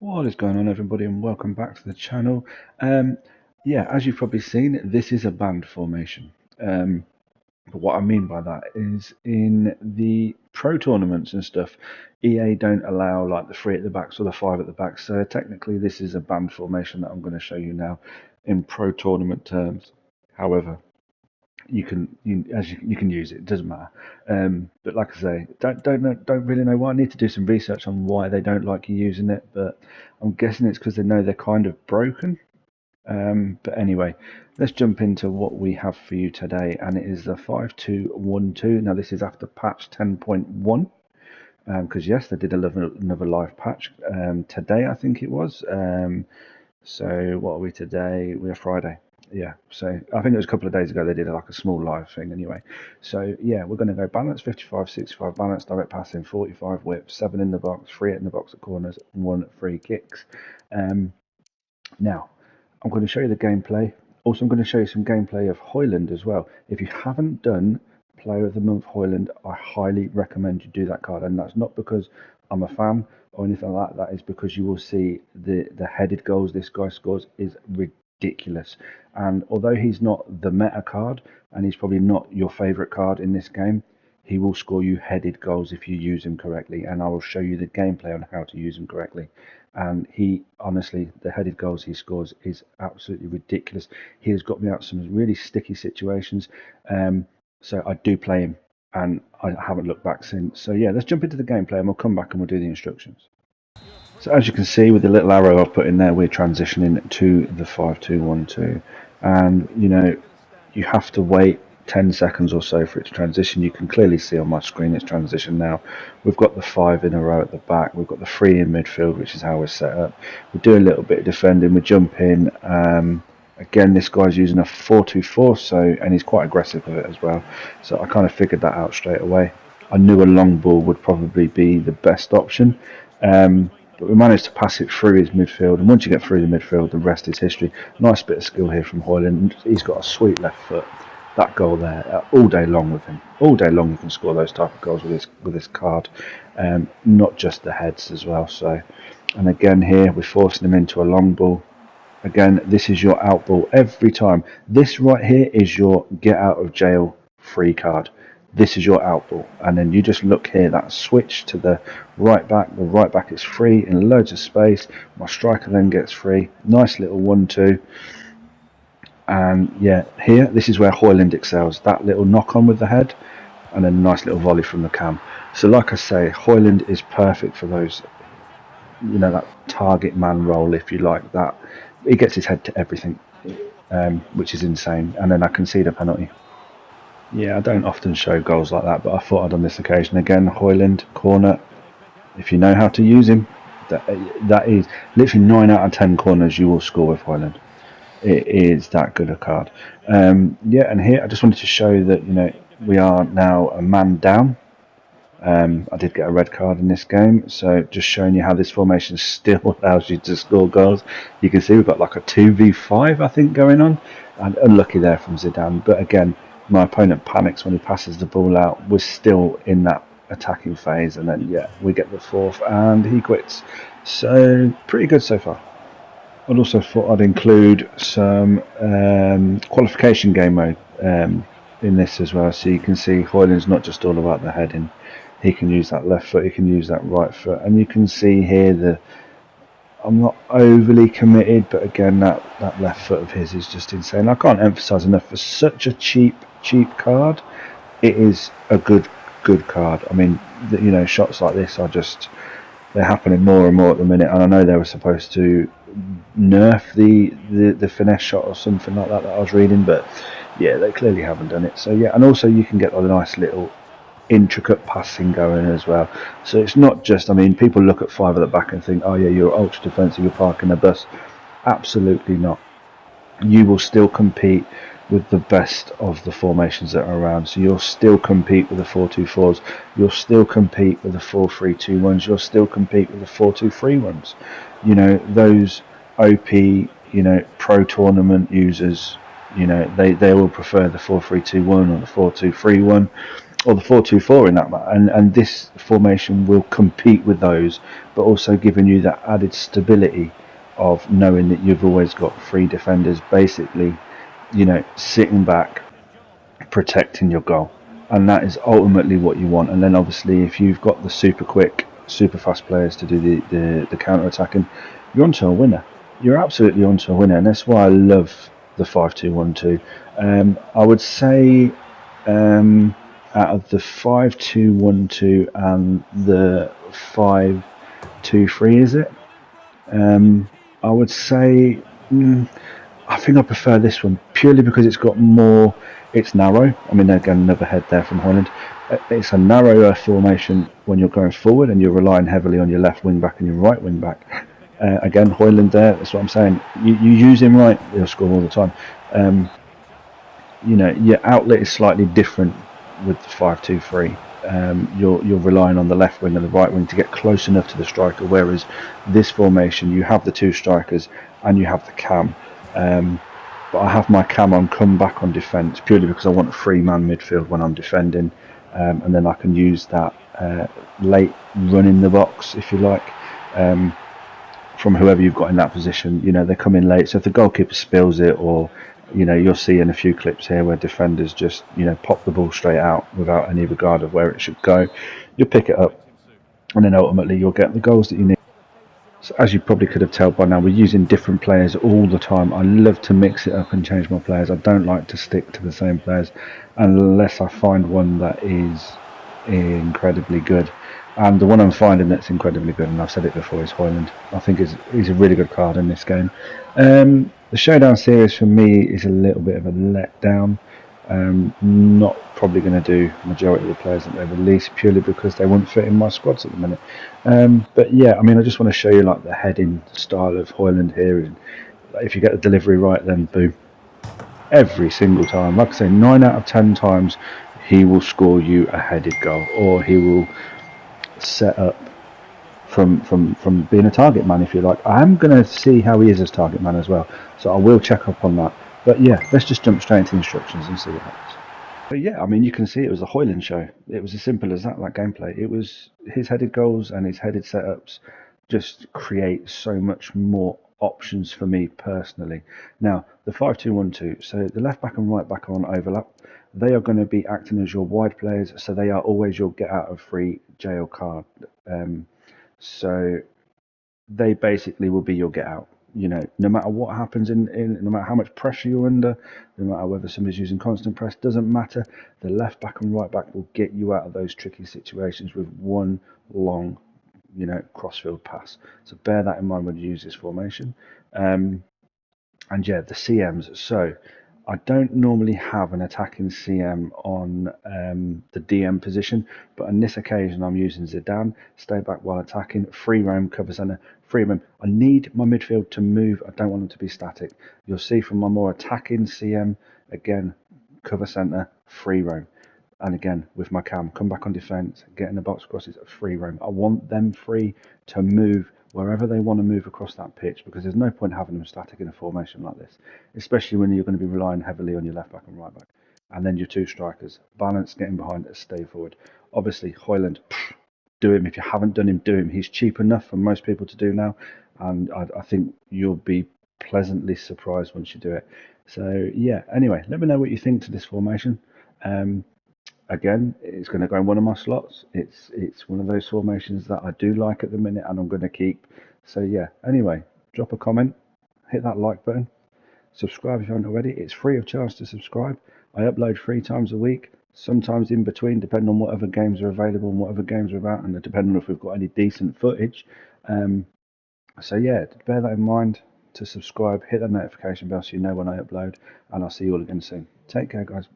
What is going on, everybody, and welcome back to the channel. Yeah, as you've probably seen, this is a band formation. But what I mean by that is in the pro tournaments and stuff, EA don't allow like the three at the backs or the five at the back. So technically, this is a band formation that I'm going to show you now in pro tournament terms. However, you can use it. It doesn't matter. But like I say, don't really know why. I need to do some research on why they don't like you using it. But I'm guessing it's because they know they're kind of broken. But anyway, let's jump into what we have for you today, and it is the 5212. Now this is after patch 10.1. Because yes, they did another live patch today, I think it was. So what are we today? We're Friday. Yeah, so I think it was a couple of days ago they did like a small live thing anyway. So yeah, we're going to go balance 55, 65 balance, direct passing, 45 whip, 7 in the box, 3 in the box at corners, 1 free kicks. Now, I'm going to show you the gameplay. Also, I'm going to show you some gameplay of Hojlund as well. If you haven't done Player of the Month Hojlund, I highly recommend you do that card. And that's not because I'm a fan or anything like that. That is because you will see the headed goals this guy scores is ridiculous. And although he's not the meta card, and he's probably not your favourite card in this game, he will score you headed goals if you use him correctly, and I will show you the gameplay on how to use him correctly. And he, honestly, the headed goals he scores is absolutely ridiculous. He has got me out of some really sticky situations. So I do play him, and I haven't looked back since. So yeah, let's jump into the gameplay, and we'll come back and we'll do the instructions. So as you can see with the little arrow I've put in there, we're transitioning to the 5212, and you have to wait 10 seconds or so for it to transition. You can clearly see on my screen it's transitioned now. We've got the 5 in a row at the back, we've got the 3 in midfield, which is how we're set up. We do a little bit of defending, we jump in. Again, this guy's using a 4-2-4, and he's quite aggressive with it as well, so I kind of figured that out straight away. I knew a long ball would probably be the best option, but we managed to pass it through his midfield, and once you get through the midfield, the rest is history. Nice bit of skill here from Hojlund. He's got a sweet left foot. That goal there, all day long with him. All day long you can score those type of goals with this card, not just the heads as well. So, and again here we're forcing him into a long ball. Again, this is your out ball every time. This right here is your get out of jail free card. This is your out ball, and then you just look here, that switch to the right back. The right back is free in loads of space. My striker then gets free. Nice little 1-2. And yeah, here, this is where Hojlund excels. That little knock on with the head, and then a nice little volley from the cam. So like I say, Hojlund is perfect for those, that target man role, if you like that. He gets his head to everything, which is insane. And then I concede a penalty. Yeah, I don't often show goals like that, but I thought I'd on this occasion. Again, Hojlund, corner. If you know how to use him, that is literally 9 out of 10 corners you will score with Hojlund. It is that good a card. Yeah, and here I just wanted to show that we are now a man down. I did get a red card in this game, so just showing you how this formation still allows you to score goals. You can see we've got like a 2v5 I think going on, and unlucky there from Zidane. But again, my opponent panics when he passes the ball out. We're still in that attacking phase, and then yeah, we get the 4th and he quits. So pretty good so far. I'd also thought I'd include some qualification game mode in this as well, so you can see Hojlund's not just all about the heading. He can use that left foot, he can use that right foot, and you can see here I'm not overly committed, but again that left foot of his is just insane. I can't emphasise enough, for such a cheap card, it is a good card. I mean, shots like this are just, they're happening more and more at the minute, and I know they were supposed to nerf the finesse shot or something like that I was reading, but yeah, they clearly haven't done it. So yeah, and also you can get a nice little intricate passing going as well. So it's not just, I mean, people look at 5 at the back and think, oh yeah, you're ultra defensive, you're parking a bus. Absolutely not. You will still compete with the best of the formations that are around. So you'll still compete with the 4-2-4s, you'll still compete with the 4-3-2-1s, you'll still compete with the 4-2-3 ones. Those OP, pro tournament users, they will prefer the 4-3-2-1 or the 4-2-3-1. or the 4-2-4 in that, and this formation will compete with those, but also giving you that added stability of knowing that you've always got three defenders basically, sitting back, protecting your goal, and that is ultimately what you want. And then obviously, if you've got the super quick, super fast players to do the counter attacking, you're onto a winner. You're absolutely onto a winner, and that's why I love the 5-2-1-2. I would say out of the 5-2-1-2 and the 5-2-3, is it? I would say I think I prefer this one purely because it's got more. It's narrow. I mean, again, another head there from Hojlund. It's a narrower formation when you're going forward, and you're relying heavily on your left wing back and your right wing back. Again, Hojlund there. That's what I'm saying. You use him right, he'll score all the time. Your outlet is slightly different with the 5-2-3. You're relying on the left wing and the right wing to get close enough to the striker, whereas this formation, you have the two strikers and you have the cam. But I have my cam on come back on defence purely because I want a three-man midfield when I'm defending, and then I can use that late run in the box, if you like, from whoever you've got in that position. They come in late, so if the goalkeeper spills it, or you'll see in a few clips here where defenders just pop the ball straight out without any regard of where it should go, you'll pick it up, and then ultimately you'll get the goals that you need. So as you probably could have told by now, we're using different players all the time. I love to mix it up and change my players. I don't like to stick to the same players unless I find one that is incredibly good. And the one I'm finding that's incredibly good, and I've said it before, is Hojlund. I think he's a really good card in this game. The Showdown series for me is a little bit of a letdown. Not probably going to do the majority of the players that they release purely because they won't fit in my squads at the minute. But yeah, I mean, I just want to show you like the heading style of Hojlund here. And if you get the delivery right, then boom, every single time. Like I say, 9 out of 10 times he will score you a headed goal, or he will set up from being a target man, if you like. I am going to see how he is as target man as well, so I will check up on that. But yeah, let's just jump straight into the instructions and see what happens. But yeah, I mean, you can see it was a Hojlund show. It was as simple as that gameplay. It was his headed goals and his headed setups just create so much more options for me personally. Now, the 5-2-1-2, so the left back and right back are on overlap. They are going to be acting as your wide players, so they are always your get out of free jail card. So they basically will be your get out. No matter what happens no matter how much pressure you're under, no matter whether somebody's using constant press, doesn't matter. The left back and right back will get you out of those tricky situations with one long, crossfield pass. So bear that in mind when you use this formation. And yeah, the CMs. So I don't normally have an attacking CM on the DM position, but on this occasion I'm using Zidane. Stay back while attacking, free roam, cover centre, free roam. I need my midfield to move. I don't want them to be static. You'll see from my more attacking CM, again, cover centre, free roam. And again, with my cam, come back on defence, get in the box crosses, free roam. I want them free to move wherever they want to move across that pitch, because there's no point having them static in a formation like this, especially when you're going to be relying heavily on your left back and right back. And then your two strikers, balance, getting behind it, stay forward. Obviously, Hojlund, do him. If you haven't done him, do him. He's cheap enough for most people to do now, and I think you'll be pleasantly surprised once you do it. So yeah, anyway, let me know what you think to this formation. Again, it's going to go in one of my slots. It's one of those formations that I do like at the minute, and I'm going to keep. So yeah, anyway, drop a comment, hit that like button, subscribe if you haven't already. It's free of charge to subscribe. I upload 3 times a week, sometimes in between, depending on what other games are available and what other games are about, and depending on if we've got any decent footage. So yeah, bear that in mind to subscribe, hit that notification bell so you know when I upload, and I'll see you all again soon. Take care, guys.